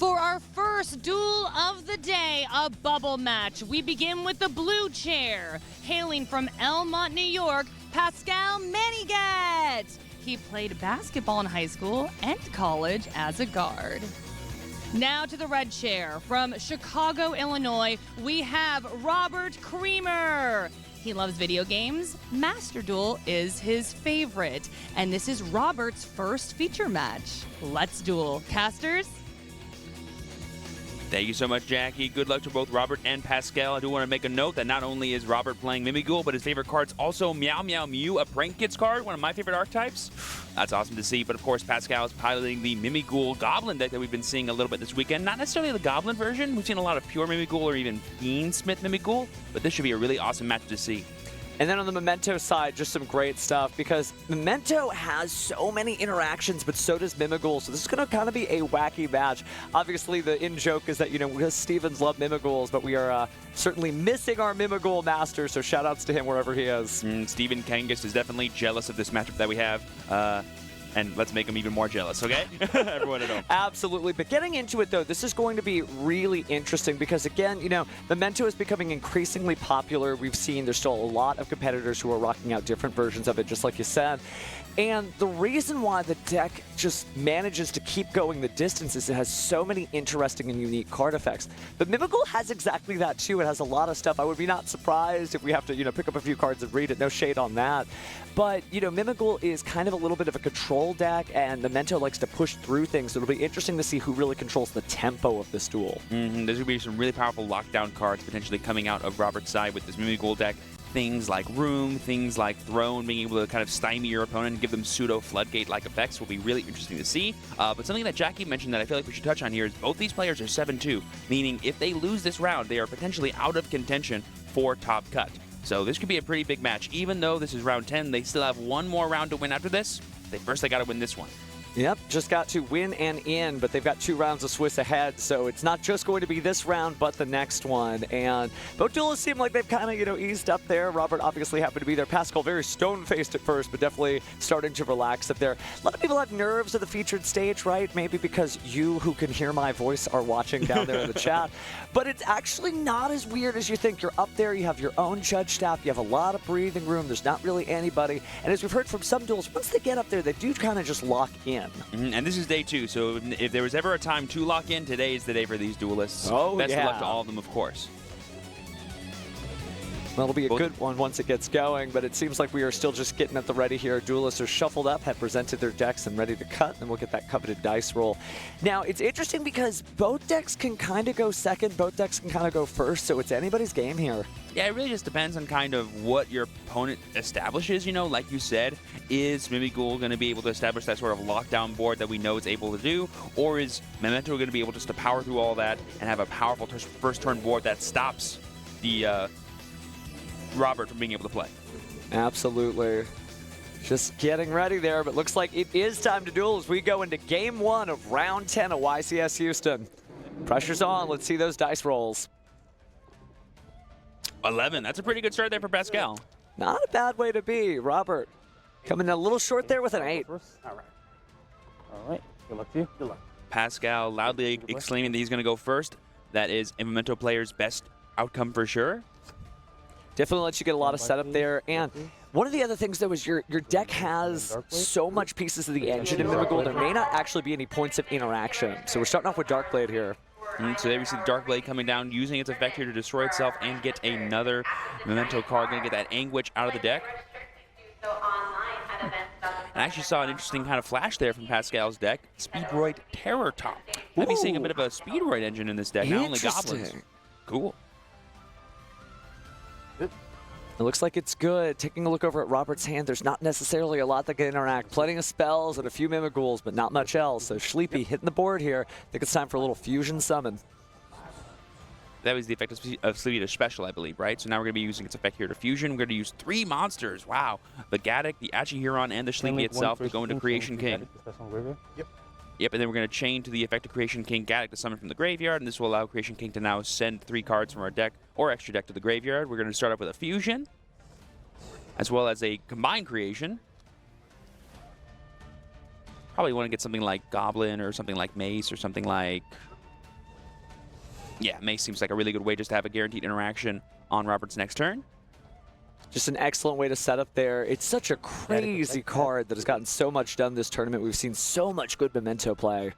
For our first duel of the day, a bubble match, we begin with the blue chair. Hailing from Elmont, New York, Pascal Mimighoul. He played basketball in high school and college as a guard. Now to the red chair. From Chicago, Illinois, we have Robert Creamer. He loves video games. Master Duel is his favorite. And this is Robert's first feature match. Let's duel. Casters? Thank you so much, Jackie. Good luck to both Robert and Pascal. I do want to make a note that not only is Robert playing Mimighoul, but his favorite card's also Meow Meow Mew, a Prank Kids card, one of my favorite archetypes. That's awesome to see. But of course, Pascal is piloting the Mimighoul Goblin deck that we've been seeing a little bit this weekend. Not necessarily the Goblin version. We've seen a lot of pure Mimighoul or even Fiendsmith Mimighoul, but this should be a really awesome match to see. And then on the Memento side, just some great stuff, because Memento has so many interactions, but so does Mimighoul. So this is going to kind of be a wacky match. Obviously, the in-joke is that, because Stevens love Mimighouls, but we are certainly missing our Mimighoul master, so shout-outs to him wherever he is. Stephen Kangas is definitely jealous of this matchup that we have. And let's make him even more jealous, okay? Everyone at home. Absolutely. But getting into it, though, this is going to be really interesting because, again, Memento is becoming increasingly popular. We've seen there's still a lot of competitors who are rocking out different versions of it, just like you said. And the reason why the deck just manages to keep going the distance is it has so many interesting and unique card effects. But Mimighoul has exactly that, too. It has a lot of stuff. I would be not surprised if we have to, pick up a few cards and read it. No shade on that. But, Mimighoul is kind of a little bit of a control deck, and Memento likes to push through things. So it'll be interesting to see who really controls the tempo of this duel. There's going to be some really powerful lockdown cards potentially coming out of Robert's side with this Mimighoul deck. Things like Room, things like Throne, being able to kind of stymie your opponent and give them pseudo-floodgate-like effects will be really interesting to see. But something that Jackie mentioned that I feel like we should touch on here is both these players are 7-2, meaning if they lose this round, they are potentially out of contention for top cut. So this could be a pretty big match. Even though this is round 10, they still have one more round to win after this. First, they got to win this one. Yep, just got to win and in, but they've got 2 rounds of Swiss ahead, so it's not just going to be this round, but the next one. And both duelists seem like they've kind of, eased up there. Robert obviously happened to be there. Pascal very stone-faced at first, but definitely starting to relax up there. A lot of people have nerves of the featured stage, right? Maybe because you, who can hear my voice, are watching down there in the chat. But it's actually not as weird as you think. You're up there, you have your own judge staff, you have a lot of breathing room, there's not really anybody. And as we've heard from some duels, once they get up there, they do kind of just lock in. And this is day 2, so if there was ever a time to lock in, today is the day for these duelists. Oh, Best of luck to all of them, of course. Well, it'll be a good one once it gets going, but it seems like we are still just getting at the ready here. Duelists are shuffled up, have presented their decks and ready to cut, and we'll get that coveted dice roll. Now, it's interesting because both decks can kind of go second, both decks can kind of go first, so it's anybody's game here. Yeah, it really just depends on kind of what your opponent establishes, Like you said, is Mimighoul going to be able to establish that sort of lockdown board that we know it's able to do, or is Memento going to be able just to power through all that and have a powerful first turn board that stops the Robert from being able to play? Absolutely. Just getting ready there, but looks like it is time to duel as we go into game 1 of round 10 of YCS Houston. Pressure's on. Let's see those dice rolls. 11. That's a pretty good start there for Pascal. Not a bad way to be. Robert coming in a little short there with an 8. All right. Good luck to you. Good luck. Pascal loudly exclaiming that he's going to go first. That is a Memento player's best outcome for sure. Definitely lets you get a lot of setup there. And one of the other things, though, is your deck has so much pieces of the engine in Mimighoul, there may not actually be any points of interaction. So we're starting off with Darkblade here. So there we see the Darkblade coming down, using its effect here to destroy itself and get another Memento card. Going to get that Anguish out of the deck. And I actually saw an interesting kind of flash there from Pascal's deck. Speedroid Terror Top. Might be seeing a bit of a Speedroid engine in this deck, not only Goblins. Cool. It looks like it's good. Taking a look over at Robert's hand, there's not necessarily a lot that can interact. Plenty of spells and a few Mimighouls, but not much else. So Sleepy hitting the board here. I think it's time for a little fusion summon. That was the effect of Sleepy to special, I believe, right? So now we're going to be using its effect here to fusion. We're going to use 3 monsters. Wow. The Gaddock, the Achihuron, and the Sleepy itself to go into Creation King. Yep, and then we're going to chain to the effect of Creation King Gaddock to summon from the graveyard, and this will allow Creation King to now send 3 cards from our deck or extra deck to the graveyard. We're going to start off with a fusion, as well as a combined creation. Probably want to get something like Goblin or something like Mace or something like Yeah, Mace seems like a really good way just to have a guaranteed interaction on Robert's next turn. Just an excellent way to set up there. It's such a crazy card that has gotten so much done this tournament. We've seen so much good Memento play.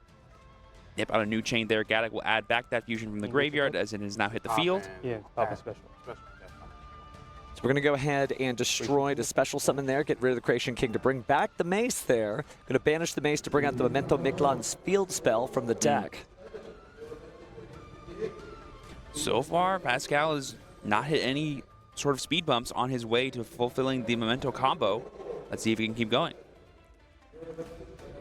Yep, on a new chain there, Gaddock will add back that fusion from the graveyard as it has now hit the field. Yeah, pop a special. So we're going to go ahead and destroy the special summon there, get rid of the Creation King to bring back the Mace there. Going to banish the Mace to bring out the Memento Mighoul's field spell from the deck. So far, Pascal has not hit any sort of speed bumps on his way to fulfilling the Memento combo. Let's see if he can keep going.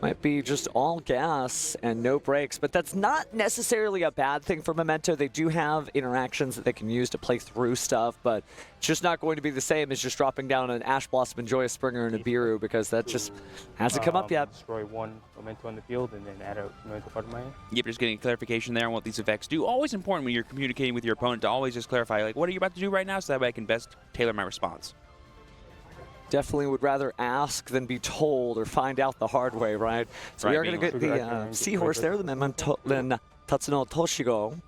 Might be just all gas and no brakes, but that's not necessarily a bad thing for Memento. They do have interactions that they can use to play through stuff, but it's just not going to be the same as just dropping down an Ash Blossom and Joyous Springer and a Biru, because that just hasn't come up yet. Destroy one Memento on the field and then add a Memento card in my hand. Yep, just getting clarification there on what these effects do. Always important when you're communicating with your opponent to always just clarify, like, what are you about to do right now, so that way I can best tailor my response. Definitely would rather ask than be told or find out the hard way, right? So we are going to get the Seahorse there, the Memento Tatsuno Toshigo.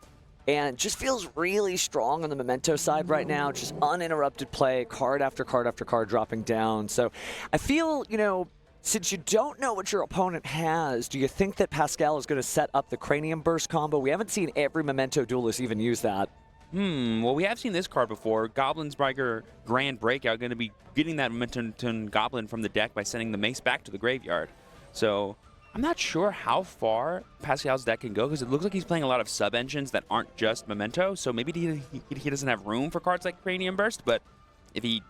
And just feels really strong on the Memento side right now. Just uninterrupted play, card after card after card dropping down. So I feel, you know, since you don't know what your opponent has, do you think that Pascal is going to set up the Cranium Burst combo? We haven't seen every Memento duelist even use that. Well, we have seen this card before. Goblin's Breaker Grand Breakout going to be getting that Momentum Goblin from the deck by sending the Mace back to the graveyard. So I'm not sure how far Pascal's deck can go, because it looks like he's playing a lot of sub-engines that aren't just Memento. So maybe he doesn't have room for cards like Cranium Burst, but if he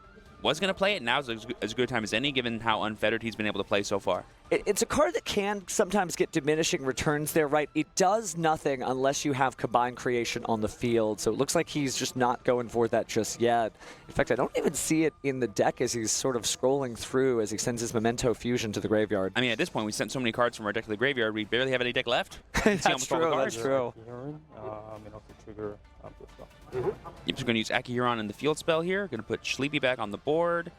was going to play it, now's as good a time as any, given how unfettered he's been able to play so far. It's a card that can sometimes get diminishing returns there, right? It does nothing unless you have Combined Creation on the field, so it looks like he's just not going for that just yet. In fact, I don't even see it in the deck as he's sort of scrolling through as he sends his Memento Fusion to the graveyard. I mean, at this point, we sent so many cards from our deck to the graveyard, we barely have any deck left. That's true, that's true. And also trigger field spell. Yep, so we're going to use Akihiron in the field spell here. Going to put Sleepy back on the board.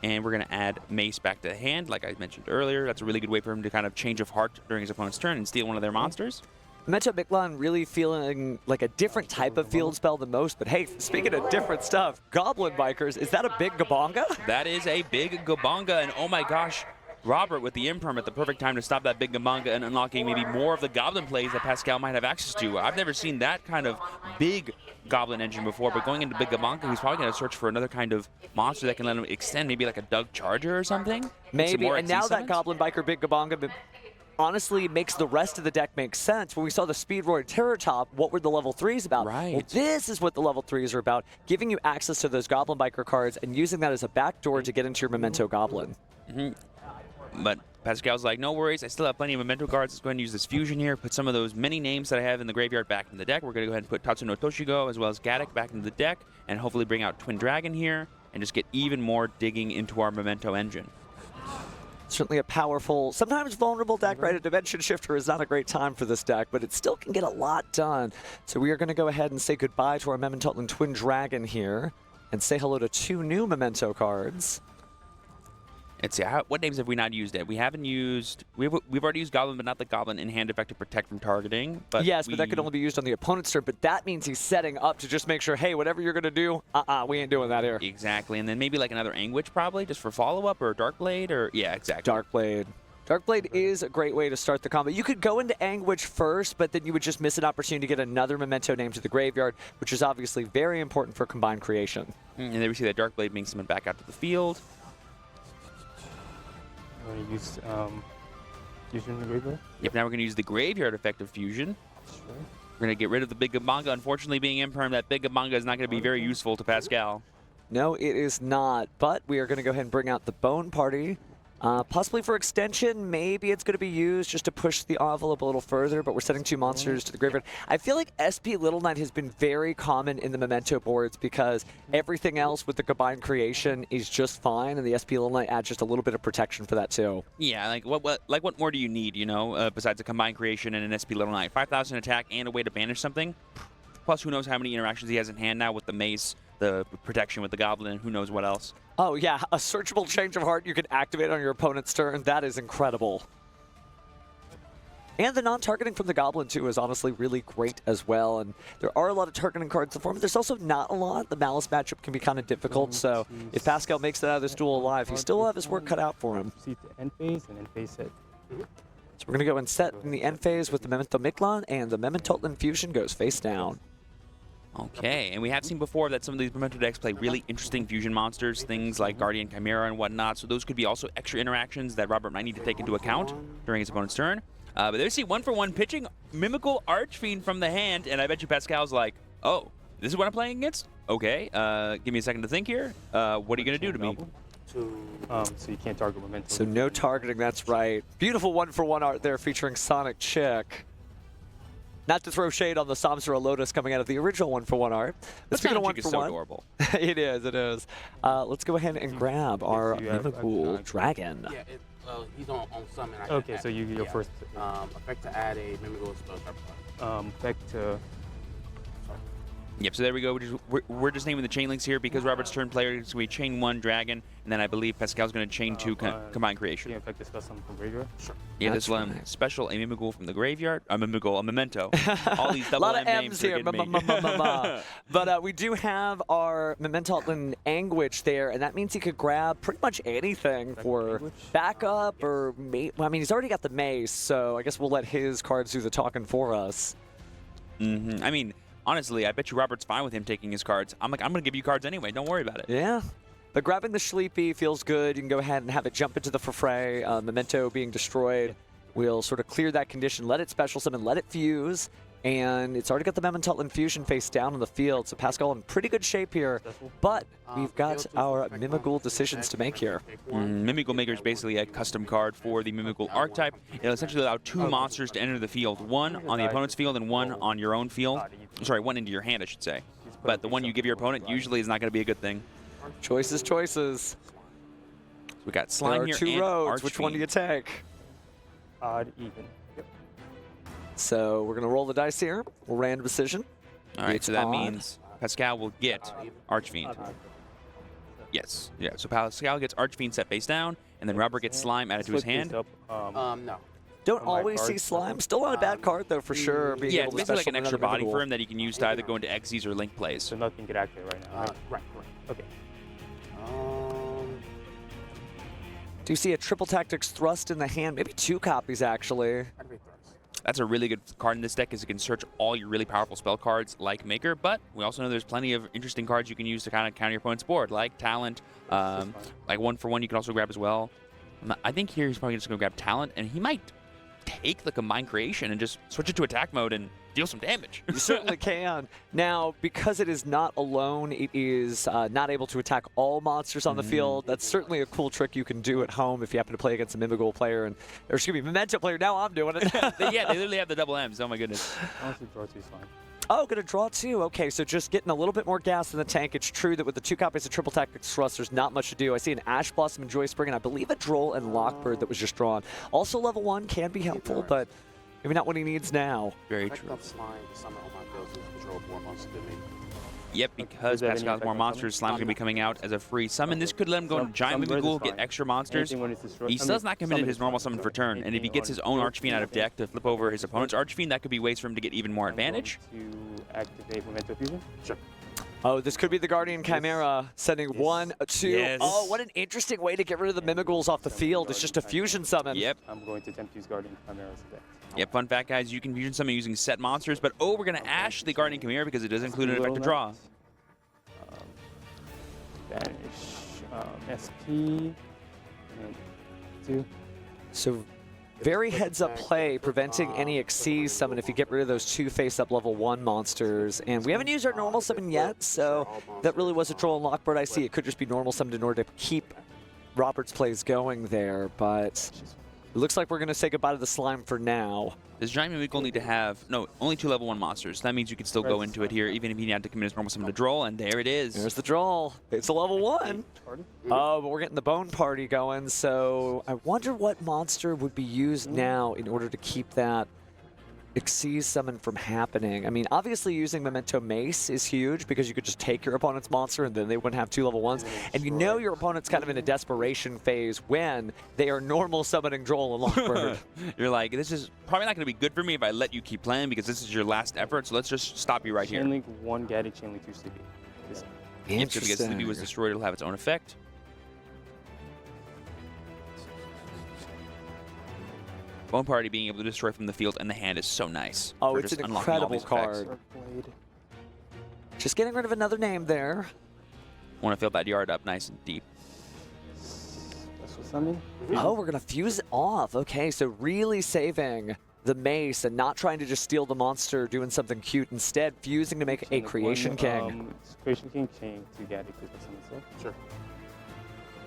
And we're going to add Mace back to the hand, like I mentioned earlier. That's a really good way for him to kind of change of heart during his opponent's turn and steal one of their monsters. Memento Mighoul really feeling like a different type of field spell than most. But hey, speaking of different stuff, Goblin Bikers, is that a big Gabonga? That is a big Gabonga, and oh my gosh, Robert with the Imperm at the perfect time to stop that big Gabonga and unlocking maybe more of the Goblin plays that Pascal might have access to. I've never seen that kind of big Goblin engine before, but going into big Gabonga, he's probably going to search for another kind of monster that can let him extend, maybe like a Doug Charger or something. Maybe, and now that summons? Goblin Biker Big Gabonga honestly makes the rest of the deck make sense. When we saw the Speedroid Terror Top, what were the level 3s about? Right. Well, this is what the level 3s are about, giving you access to those Goblin Biker cards and using that as a backdoor to get into your Memento Goblin. But Pascal's like, no worries, I still have plenty of Memento cards. Let's go ahead and use this fusion here, put some of those many names that I have in the graveyard back in the deck. We're going to go ahead and put Tatsuno Toshigo as well as Gaddock back into the deck, and hopefully bring out Twin Dragon here, and just get even more digging into our Memento engine. Certainly a powerful, sometimes vulnerable deck, right? A Dimension Shifter is not a great time for this deck, but it still can get a lot done. So we are going to go ahead and say goodbye to our Memento Twin Dragon here, and say hello to 2 new Memento cards. Let's see, what names have we not used yet? We haven't used, we've already used Goblin, but not the Goblin in hand effect to protect from targeting. But yes, but that could only be used on the opponent's turn, but that means he's setting up to just make sure, hey, whatever you're going to do, we ain't doing that here. Exactly, and then maybe like another Anguish probably, just for follow-up, or Darkblade, or, yeah, exactly. Darkblade. Darkblade is a great way to start the combo. You could go into Anguish first, but then you would just miss an opportunity to get another Memento name to the graveyard, which is obviously very important for Combined Creation. And then we see that Darkblade being summoned back out to the field. I'm going to use Fusion in the graveyard. Yep, now we're going to use the graveyard effect of Fusion. Sure. We're going to get rid of the big Gabonga. Unfortunately, being Imperm, that big Gabonga is not going to be very useful to Pascal. No, it is not, but we are going to go ahead and bring out the Bone Party. Possibly for extension, maybe it's going to be used just to push the envelope a little further, but we're sending 2 monsters to the graveyard. I feel like SP Little Knight has been very common in the Memento boards because everything else with the Combined Creation is just fine, and the SP Little Knight adds just a little bit of protection for that too. Yeah, like what more do you need, you know, besides a Combined Creation and an SP Little Knight? 5,000 attack and a way to banish something. Plus, who knows how many interactions he has in hand now with the Mace, the protection with the Goblin, and who knows what else. Oh yeah, a searchable Change of Heart you can activate on your opponent's turn. That is incredible. And the non-targeting from the Goblin, too, is honestly really great as well. And there are a lot of targeting cards in the form, but there's also not a lot. The Malice matchup can be kind of difficult, so if Pascal makes it out of this duel alive, he still will have his work cut out for him. Proceed to end phase and end phase set. So we're going to go and set in the end phase with the Memento Mimighoul, and the Memento Infusion goes face down. Okay, and we have seen before that some of these Memento decks play really interesting fusion monsters, things like Guardian Chimera and whatnot, so those could be also extra interactions that Robert might need to take into account during his opponent's turn. But there we see 1-for-1 pitching Mimighoul Archfiend from the hand, and I bet you Pascal's like, oh, this is what I'm playing against? Okay, give me a second to think here. What are you going to do to me? So you can't target Memento. So no targeting, that's right. Beautiful 1-for-1 art there featuring Sonic Chick. Not to throw shade on the Samsara Lotus coming out of the original 1-for-1 art. Let's Sonic begin a Chick is so 1-for-1. adorable. It is, it is. Let's go ahead and grab our Mimighoul Dragon. Yeah, he's on summon. Okay, so you your first. Effect to add a Mimighoul spell sharp. Effect to. Yep, so there we go. We're just naming the chain links here because Robert's turn player is going to be chain 1 Dragon, and then I believe Pascal's going to chain 2 Combined Creation. Yeah, effect to spell something from graveyard. Sure. Yeah, That's this one right. special, a Mimighoul from the graveyard. A Mimighoul, a Memento. All these double A lot of M M's names are here. getting me. But we do have our Memento Anguish there, and that means he could grab pretty much anything for backup or... I mean, he's already got the mace, so I guess we'll let his cards do the talking for us. I mean, honestly, I bet you Robert's fine with him taking his cards. I'm going to give you cards anyway. Don't worry about it. Yeah. But grabbing the Sleepy feels good. You can go ahead and have it jump into the fray. Memento being destroyed will sort of clear that condition, let it special summon, let it fuse, and it's already got the Memento Infusion face down on the field, so Pascal in pretty good shape here. But we've got our Mimighoul decisions to make here. Mimighoul Maker is basically a custom card for the Mimighoul archetype. It'll essentially allow 2 monsters to enter the field, 1 on the opponent's field and 1 on your own field. Sorry, 1 into your hand, I should say. But the one you give your opponent usually is not going to be a good thing. Choices, choices. We got Slime There here are 2 and roads. Which one do you Archfiend. take? Odd, even. Yep. So we're going to roll the dice here. We'll random decision. All right, It's so that odd. means Pascal will get Archfiend. Yes, yeah. So Pascal gets Archfiend set face down, and then Robert gets Slime added to his Split hand. this up, No. Don't on my always see card. Slime. Still not a bad card, though, for sure. Being Yeah, able it's to basically like special an extra another body Mimighoul. for him that he can use to either go into Xyz or Link plays. so nothing can activate right now. Right? Right. Okay. Do you see a Triple Tactics Thrust in the hand? Maybe 2 copies, actually. Activate thrust. That's a really good card in this deck, is it can search all your really powerful spell cards like Maker, but we also know there's plenty of interesting cards you can use to kind of counter your opponent's board, like Talent, like 1-for-1 you can also grab as well. I think here he's probably just going to grab Talent, and he might take the Combined Creation and just switch it to attack mode and deal some damage. You certainly can. Now, because it is not alone, it is not able to attack all monsters on the field. That's certainly a cool trick you can do at home if you happen to play against a Mimighoul player, or excuse me, Memento player. Now I'm doing it. Yeah, they literally have the double M's. Oh my goodness. Honestly, draw 2 is fine. Oh, gonna draw 2. Okay, so just getting a little bit more gas in the tank. It's true that with the 2 copies of Triple Tactics Thrust, there's not much to do. I see an Ash Blossom and Joy Spring, and I believe a Droll and Lockbird that was just drawn. Also, level 1 can be helpful, but maybe not what he needs now. Very Effect true. of slime to summon on my field since control 4 monsters than me. Yep, because Does that have any Pascal has effect more on monsters, Slime's going to be coming out as a free summon. This could let him go into Giant Summon Mimighoul, is get fine. extra monsters. Anything when it's destroyed- He I still's mean, not committed summon his is normal fine. summon for turn, and if he gets his own Archfiend out of deck to flip over his opponent's Archfiend, that could be ways for him to get even more advantage. To activate Memento Fusion. Sure. Oh, this could be the Guardian Chimera sending 1, 2. Yes. Oh, what an interesting way to get rid of the Mimighouls off the field. It's just a fusion summon. Yep. I'm going to attempt to use Guardian Chimera's effect. Yep, fun fact, guys, you can fusion summon using set monsters, but oh, we're going to Ash the Guardian Chimera because it does include an effective draw. Banish SP. And 2. So very heads-up play, preventing any Xyz summon if you get rid of those 2 face-up level 1 monsters. And we haven't used our normal summon yet, so that really was a Troll and Lockbird. I see it could just be normal summoned in order to keep Robert's plays going there, but it looks like we're going to say goodbye to the Slime for now. Does Giant Mimighoul need to have, no, only 2 level 1 monsters. That means you can still go into it here, even if he had to commit his normal summon to Droll, and there it is. There's the draw. It's a level 1. Oh, but we're getting the Bone Party going, so I wonder what monster would be used now in order to keep that exceeds summon from happening. I mean, obviously using Memento Mace is huge because you could just take your opponent's monster and then they wouldn't have 2 level 1s. And you know your opponent's kind of in a desperation phase when they are normal summoning Droll and Lockbird. You're like, this is probably not going to be good for me if I let you keep playing because this is your last effort, so let's just stop you right here. Chainlink 1 Gaddy, Chainlink 2 Sleepy. Yep, so because Sleepy was destroyed, it'll have its own effect. Bone Party being able to destroy from the field and the hand is so nice. Oh, it's an incredible card. Blade. Just getting rid of another name there. Want to fill that yard up nice and deep. Special summon. Oh, we're going to fuse it off. Okay, so really saving the mace and not trying to just steal the monster, doing something cute. Instead, fusing to make a Chainlink Creation 1, King. Creation King, chain 2 Gaddy, Crystal Summon Silk. Sure.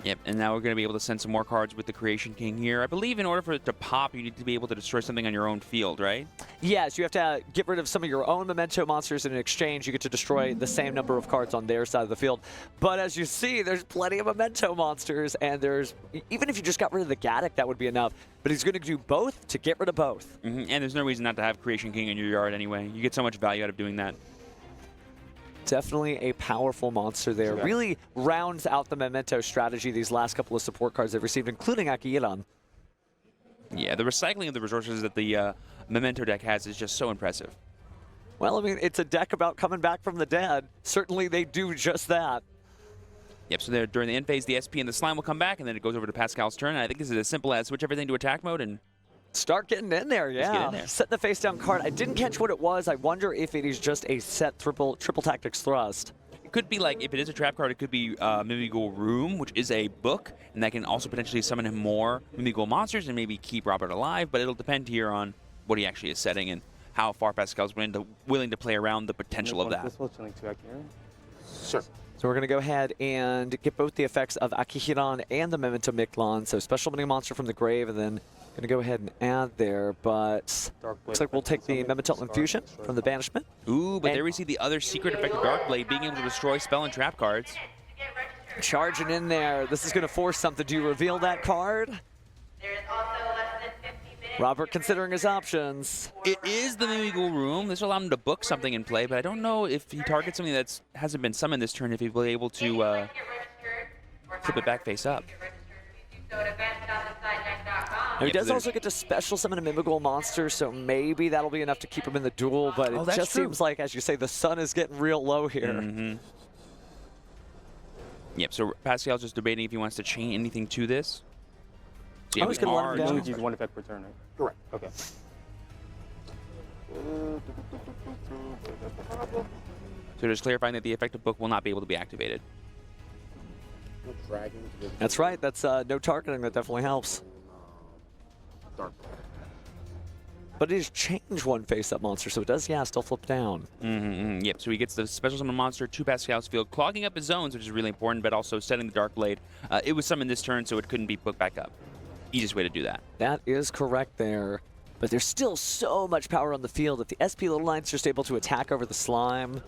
Yep, and now we're going to be able to send some more cards with the Creation King here. I believe in order for it to pop, you need to be able to destroy something on your own field, right? Yes, you have to get rid of some of your own Memento monsters, and in exchange, you get to destroy the same number of cards on their side of the field. But as you see, there's plenty of Memento monsters, and there's, even if you just got rid of the Gaddock, that would be enough. But he's going to do both to get rid of both. And there's no reason not to have Creation King in your yard anyway. You get so much value out of doing that. Definitely a powerful monster there. Yeah. Really rounds out the Memento strategy these last couple of support cards they've received, including Akihiran. Yeah, the recycling of the resources that the Memento deck has is just so impressive. Well, I mean, it's a deck about coming back from the dead. Certainly they do just that. Yep, so there, during the end phase, the SP and the Slime will come back, and then it goes over to Pascal's turn. And I think this is as simple as switch everything to attack mode and Start getting in there, yeah. get in there. Set the face down card. I didn't catch what it was. I wonder if it is just a set triple tactics thrust. it could be like, if it is a trap card, it could be Mimighoul Room, which is a book, and that can also potentially summon him more Mimighoul monsters and maybe keep Robert alive, but it'll depend here on what he actually is setting and how far Pascal's willing to play around the potential of that. This will Chainlink 2 Akira. Sure. So we're going to go ahead and get both the effects of Akihiran and the Memento Mictlan. So special summoning monster from the grave, and then going to go ahead and add there. But looks like we'll take the Memento Infusion from the Banishment. Ooh, but there we see the other secret effect of Darkblade, being able to destroy spell and trap cards. Charging in there. This is going to force something. Do you reveal that card? Robert considering his options. It is the Mimighoul Room. This will allow him to book something in play, but I don't know if he targets something that hasn't been summoned this turn, if he'll be able to flip it back face up. Now, he does also get to special summon a Mimighoul monster, so maybe that'll be enough to keep him in the duel, but it just seems like, as you say, the sun is getting real low here. Mm-hmm. Yep, so Pascal's just debating if he wants to chain anything to this. So I was going to let him You down. only use one effect per turn, right? Correct. Okay. So just clarifying that the effective book will not be able to be activated. No dragons. That's right. That's no targeting. That definitely helps. Dark. But it is change one face-up monster, so it does, yeah, still flip down. Yep, so he gets the special summon monster to Pascal's field, clogging up his zones, which is really important, but also setting the Dark Blade. It was summoned this turn, so it couldn't be booked back up. Easiest way to do that. That is correct there. But there's still so much power on the field. If the SP Little Knight's just able to attack over the slime.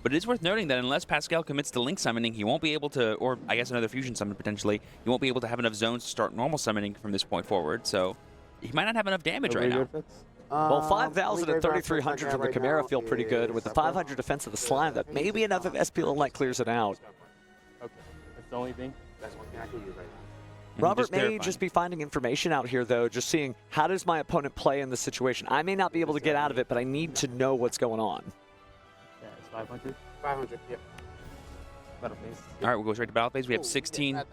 But it is worth noting that unless Pascal commits to Link summoning, he won't be able to, or I guess another fusion summon potentially, he won't be able to have enough zones to start normal summoning from this point forward, so he might not have enough damage right now. Effects? Well, 5,000 and 3,300 from the Chimera feel pretty good. With the 500 defense of the slime, that may be enough if SP Little Knight clears it out. Okay. That's the only thing? That's one thing I can use right now. Robert may clarifying. just be finding information out here, though, just seeing how does my opponent play in this situation. I may not be able to get out of it, but I need to know what's going on. Yeah, it's 500. 500, yep. Battle phase. All right, we'll go straight to battle phase. We have Ooh, 16. yeah,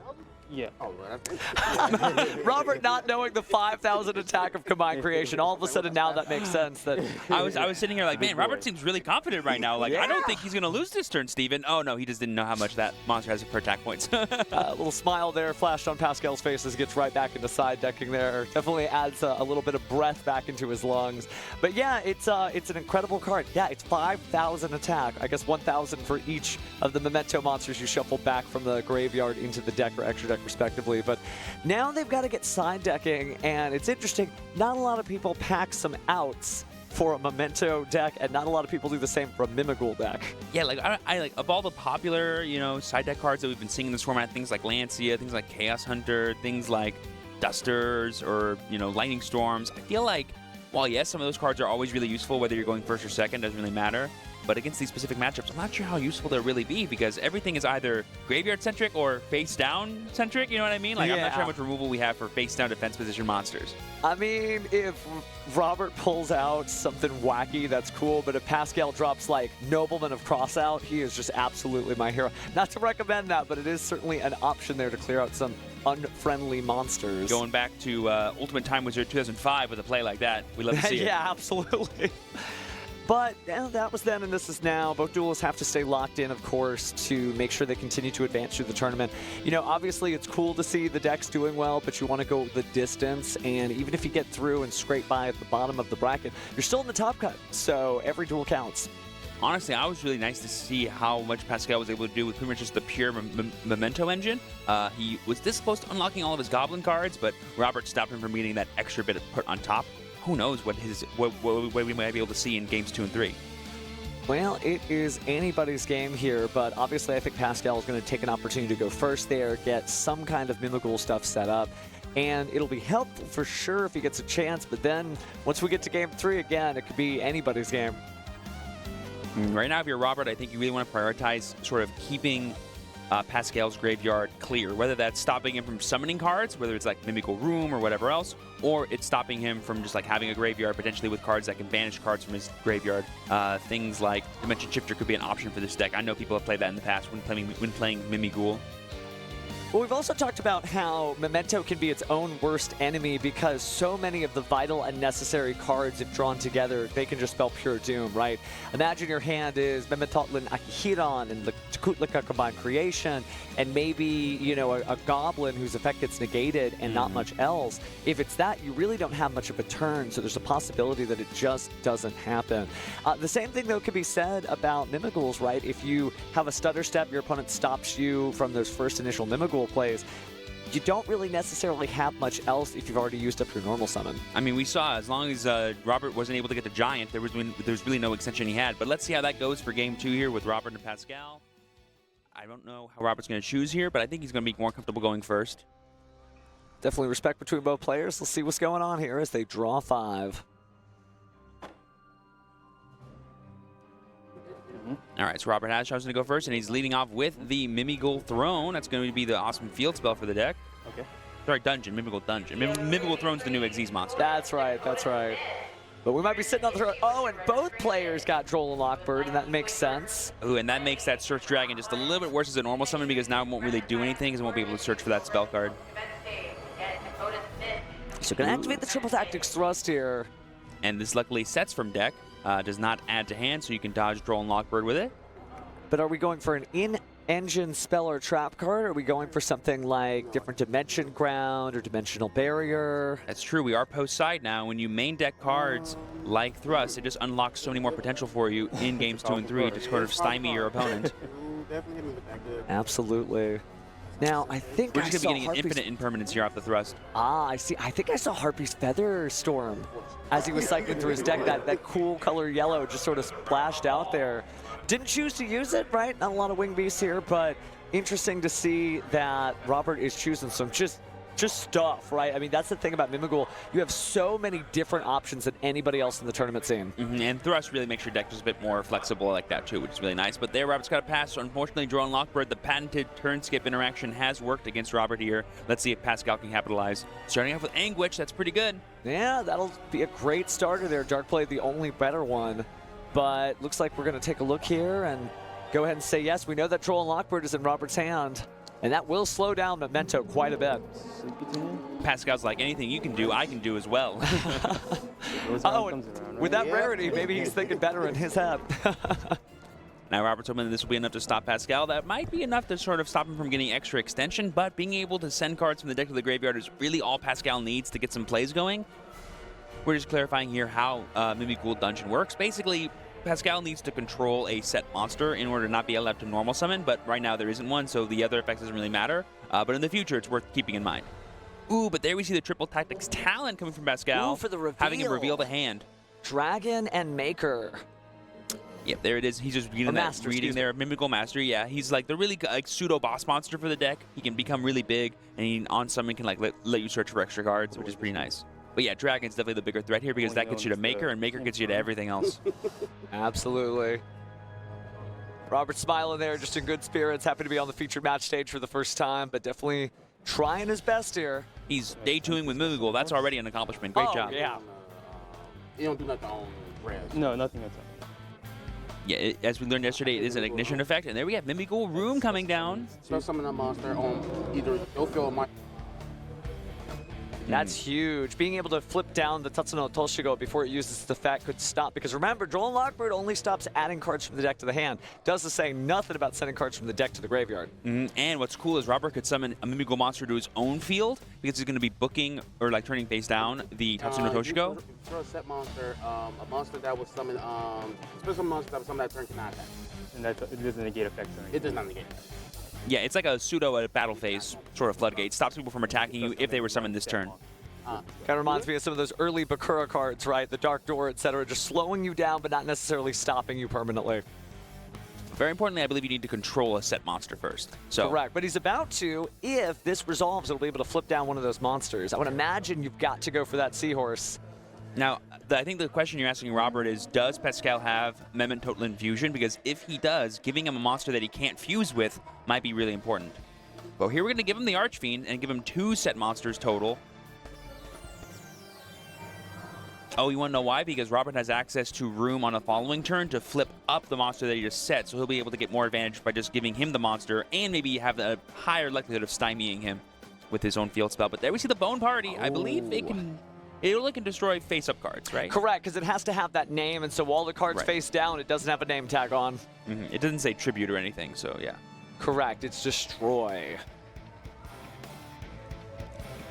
Yeah. oh, well, that's Robert not knowing the 5,000 attack of Combined Creation, all of a sudden now that makes sense. That I was sitting here like, man, Robert seems really confident right now. Like, I don't think he's going to lose this turn, Steven. Oh, no, he just didn't know how much that monster has per attack points. a little smile there flashed on Pascal's face as he gets right back into side decking there. Definitely adds a little bit of breath back into his lungs. But yeah, it's an incredible card. Yeah, it's 5,000 attack. I guess 1,000 for each of the Memento monsters you shuffle back from the graveyard into the deck or extra deck respectively. But now they've got to get side decking, and it's interesting. Not a lot of people pack some outs for a Memento deck, and not a lot of people do the same for a Mimighoul deck. Yeah, like I like of all the popular, side deck cards that we've been seeing in this format, things like Lancia, things like Chaos Hunter, things like Dusters, or Lightning Storms. I feel like while yes, some of those cards are always really useful, whether you're going first or second, doesn't really matter. But against these specific matchups, I'm not sure how useful they'll really be because everything is either graveyard-centric or face-down-centric, you know what I mean? Like, I'm not sure how much removal we have for face-down defense position monsters. I mean, if Robert pulls out something wacky, that's cool, but if Pascal drops, like, Nobleman of Crossout, he is just absolutely my hero. Not to recommend that, but it is certainly an option there to clear out some unfriendly monsters. Going back to Ultimate Time Wizard 2005 with a play like that, we love to see it. Yeah, absolutely. But that was then and this is now. Both duelists have to stay locked in, of course, to make sure they continue to advance through the tournament. You know, obviously it's cool to see the decks doing well, but you want to go the distance. And even if you get through and scrape by at the bottom of the bracket, you're still in the top cut. So every duel counts. Honestly, I was really nice to see how much Pascal was able to do with pretty much just the pure Memento engine. He was this close to unlocking all of his Goblin cards, but Robert stopped him from getting that extra bit put on top. Who knows what we might be able to see in games 2 and 3. Well, it is anybody's game here, but obviously I think Pascal is going to take an opportunity to go first there, get some kind of Mimighoul stuff set up, and it'll be helpful for sure if he gets a chance, but then once we get to game 3 again, it could be anybody's game. Right now, if you're Robert, I think you really want to prioritize sort of keeping Pascal's graveyard clear, whether that's stopping him from summoning cards, whether it's like Mimighoul Room or whatever else, or it's stopping him from just like having a graveyard potentially with cards that can banish cards from his graveyard. Things like Dimension Shifter could be an option for this deck. I know people have played that in the past when playing Mimighoul. Well, we've also talked about how Memento can be its own worst enemy because so many of the vital and necessary cards, if drawn together, they can just spell pure doom, right? Imagine your hand is Mementotlin Akihiron and the Kutlika Combined Creation, and maybe, you know, a Goblin whose effect gets negated and not much else. If it's that, you really don't have much of a turn, so there's a possibility that it just doesn't happen. The same thing, though, could be said about Mimighouls, right? If you have a stutter step, your opponent stops you from those first initial Mimighoul plays, you don't really necessarily have much else if you've already used up your normal summon. I mean, we saw as long as Robert wasn't able to get the Giant, there was really no extension he had. But let's see how that goes for game 2 here with Robert and Pascal. I don't know how Robert's going to choose here, but I think he's going to be more comfortable going first. Definitely respect between both players. Let's see what's going on here as they draw 5. All right, so Robert has chosen to go first, and he's leading off with the Mimighoul Throne. That's going to be the awesome field spell for the deck. Okay. Sorry, Dungeon, Mimighoul Dungeon. Mimighoul Throne's the new Xyz monster. That's right, that's right. But we might be sitting on the throne. Oh, and both players got Droll and Lockbird, and that makes sense. Ooh, and that makes that Search Dragon just a little bit worse as a normal summon because now it won't really do anything because it won't be able to search for that spell card. So going to activate the Triple Tactics Thrust here. And this luckily sets from deck. Does not add to hand, so you can dodge Droll and Lockbird with it. But are we going for an in-engine spell or trap card? Or are we going for something like different Dimension Ground or Dimensional Barrier? That's true. We are post-side now. When you main deck cards like Thrust, it just unlocks so many more potential for you in games 2 and 3 to sort of stymie your opponent. Definitely hit me with that good. Absolutely. Now, I think We're I just saw going to be getting an infinite impermanence here off the Thrust. Ah, I see. I think I saw Harpy's Feather Storm as he was cycling through his deck. That cool color yellow just sort of splashed out there. Didn't choose to use it, right? Not a lot of wing beasts here, but interesting to see that Robert is choosing some just stuff, right? I mean, that's the thing about Mimighoul. You have so many different options than anybody else in the tournament scene. And Thrust really makes your deck just a bit more flexible like that too, which is really nice. But there, Robert's got a pass. So unfortunately, Droll and Lockbird, the patented turn skip interaction has worked against Robert here. Let's see if Pascal can capitalize. Starting off with Anguish, that's pretty good. Yeah, that'll be a great starter there. Dark Blade, the only better one. But looks like we're going to take a look here and go ahead and say yes. We know that Droll and Lockbird is in Robert's hand, and that will slow down Memento quite a bit. Pascal's like, anything you can do, I can do as well. Oh, and with that rarity, maybe he's thinking better in his head. Now, Robert's hoping that this will be enough to stop Pascal. That might be enough to sort of stop him from getting extra extension, but being able to send cards from the deck to the graveyard is really all Pascal needs to get some plays going. We're just clarifying here how Mimighoul Dungeon works. Basically, Pascal needs to control a set monster in order to not be allowed to normal summon, but right now there isn't one, so the other effect doesn't really matter. But in the future, it's worth keeping in mind. Ooh, but there we see the Triple Tactics talent coming from Pascal. Ooh, for the reveal. Having him reveal the hand. Dragon and Maker. Yep, there it is. He's just reading that reading there. Mimighoul Master, yeah. He's like the really like pseudo-boss monster for the deck. He can become really big, and he on summon can like let you search for extra cards, which is pretty nice. But yeah, Dragon's definitely the bigger threat here because that gets you to Maker, and Maker gets you to everything else. Absolutely. Robert smiling there, just in good spirits, happy to be on the featured match stage for the first time, but definitely trying his best here. He's day 2ing with Mimighoul. That's already an accomplishment. Great job. Yeah. You don't do nothing on res. No, nothing else. Yeah, as we learned yesterday, it is an ignition effect. And there we have Mimighoul Room coming down. Spell summon a monster on either your field or my. That's huge. Being able to flip down the Tatsuno Toshigo before it uses its effect could stop, because remember, Droll Lockbird only stops adding cards from the deck to the hand. Doesn't say nothing about sending cards from the deck to the graveyard. And what's cool is Robert could summon a Mimighoul monster to his own field because he's going to be booking or like turning face down the Tatsuno Toshigo. For a set monster, a monster that was summoned, special monster that was summoned that turn cannot attack. And that it doesn't negate effects or anything. It does not negate. Yeah, it's like a pseudo at battle phase sort of floodgate. Stops people from attacking you if they were summoned this turn. Kind of reminds me of some of those early Bakura cards, right? The Dark Door, etc., just slowing you down, but not necessarily stopping you permanently. Very importantly, I believe you need to control a set monster first. So Correct, but he's about to. If this resolves, it'll be able to flip down one of those monsters. I would imagine you've got to go for that Seahorse. now, I think the question you're asking, Robert, is does Pascal have Memento Fusion? Because if he does, giving him a monster that he can't fuse with might be really important. But here we're going to give him the Archfiend and give him 2 set monsters total. Oh, you want to know why? Because Robert has access to Room on the following turn to flip up the monster that he just set, so he'll be able to get more advantage by just giving him the monster and maybe have a higher likelihood of stymieing him with his own field spell. But there we see the Bone Party. I believe it only can destroy face-up cards, right? Correct, because it has to have that name, and so while the card's face down, it doesn't have a name tag on. It doesn't say Tribute or anything, so yeah. Correct, it's Destroy.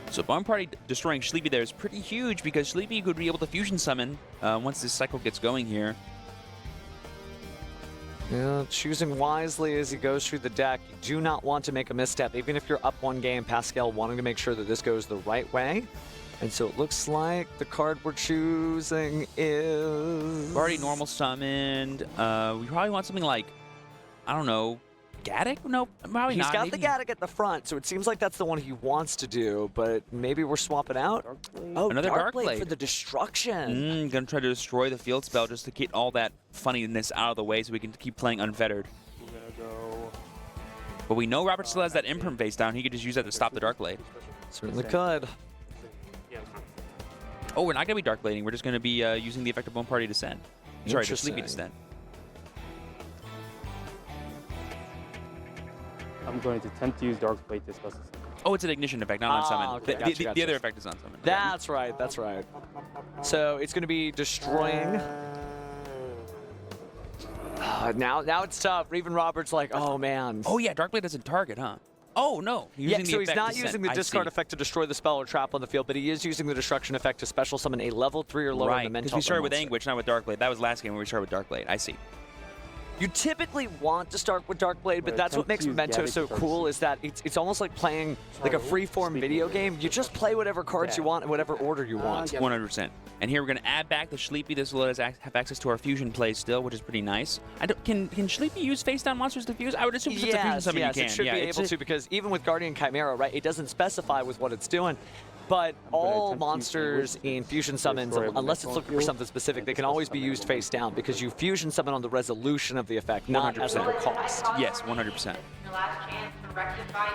So Bone Party destroying Sleepy there is pretty huge because Sleepy could be able to fusion summon once this cycle gets going here. Yeah, choosing wisely as he goes through the deck. You do not want to make a misstep, even if you're up one game. Pascal wanting to make sure that this goes the right way. And so it looks like the card we're choosing is... We've already normal summoned. We probably want something like, I don't know, Gaddock? No, probably not. He's got maybe. the Gaddock at the front, so it seems like that's the one he wants to do, but maybe we're swapping out. Oh, Another Darkblade for the destruction. Gonna try to destroy the field spell just to get all that funniness out of the way so we can keep playing unfettered. We're gonna go. But we know Robert still has that imprint face down. He could just use that to stop the Darkblade. Certainly could. Oh, we're not gonna be Darkblading. We're just gonna be using the effect of Bone Party to send. Sorry, to Sleepy to send. I'm going to attempt to use Darkblade to spell system. Oh, it's an ignition effect, not on summon. Okay, gotcha. The other effect is on summon. That's right, that's right. So it's going to be destroying. Now it's tough. Even Robert's like, oh man. Oh yeah, Darkblade doesn't target, huh? Oh no. Yeah, so he's not using the discard effect to destroy the spell or trap on the field, but he is using the destruction effect to special summon a level 3 or lower Memento. Because we started with Anguish, not with Darkblade. That was last game when we started with Darkblade. I see. You typically want to start with Darkblade, but that's what makes Memento so cool, is that it's almost like playing like a free-form video game. You just play whatever cards you want in whatever order you want. 100%. And here we're going to add back the Sleepy. This will let us have access to our fusion plays still, which is pretty nice. Can Sleepy use face-down monsters to fuse? I would assume it's a fusion summon you can. It should be able to, because even with Guardian Chimera, right, it doesn't specify with what it's doing. But all monsters in fusion summons, unless it's looking for something specific, they can always be used face down because you fusion summon on the resolution of the effect, not as a cost. Yes, 100%.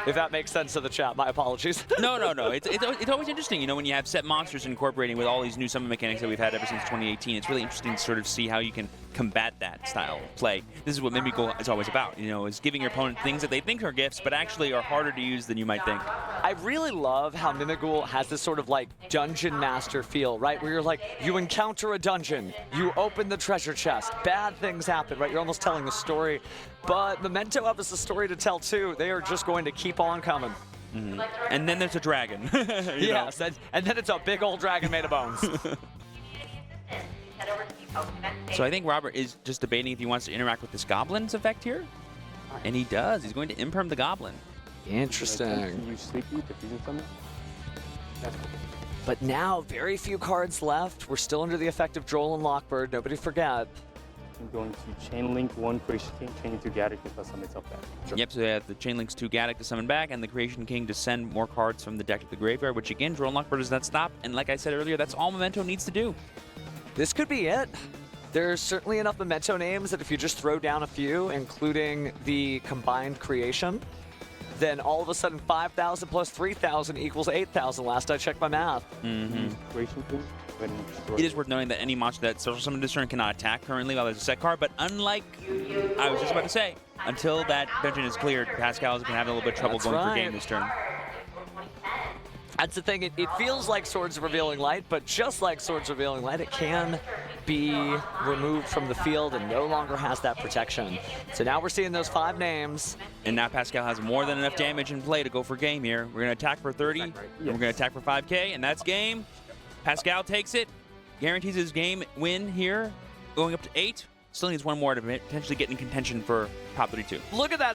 If that makes sense to the chat, my apologies. No. It's always interesting, you know, when you have set monsters incorporating with all these new summon mechanics that we've had ever since 2018. It's really interesting to sort of see how you can combat that style of play. This is what Mimighoul is always about, you know, is giving your opponent things that they think are gifts, but actually are harder to use than you might think. I really love how Mimighoul has this sort of like dungeon master feel, right? Where you're like, you encounter a dungeon, you open the treasure chest, bad things happen, right? You're almost telling a story. But Memento have us a story to tell too. They are just going to keep on coming. Mm-hmm. And then there's a dragon. Yes, and then it's a big old dragon made of bones. So I think Robert is just debating if he wants to interact with this Goblin's effect here. And he does. He's going to imperm the Goblin. Interesting. Use Sleepy to fusion summon. But now, very few cards left. We're still under the effect of Droll and Lockbird. Nobody forget. I'm going to chain link 1 Creation King, chain 2 Gaddock to plus summon itself back. Yep, so they have the Chain Links 2 Gaddock to summon back, and the Creation King to send more cards from the deck to the graveyard, which again, Drone Lockbird does not stop, and like I said earlier, that's all Memento needs to do. This could be it. There's certainly enough Memento names that if you just throw down a few, including the combined creation, then all of a sudden 5,000 plus 3,000 equals 8,000 last I checked my math. Creation King, go ahead and destroy It is worth noting that any monster that social summon this turn cannot attack currently while there's a set card, but unlike, I was just about to say, until that dungeon is cleared, Pascal is going to have a little bit of trouble That's going for right. game this turn. That's the thing, it feels like Swords of Revealing Light, but just like Swords of Revealing Light, it can be removed from the field and no longer has that protection. So now we're seeing those 5 names. And now Pascal has more than enough damage in play to go for game here. We're going to attack for 30, and we're going to attack for 5k, and that's game. Pascal takes it, guarantees his game win here, going up to 8. Still needs 1 more to potentially get in contention for top 32. Look at that.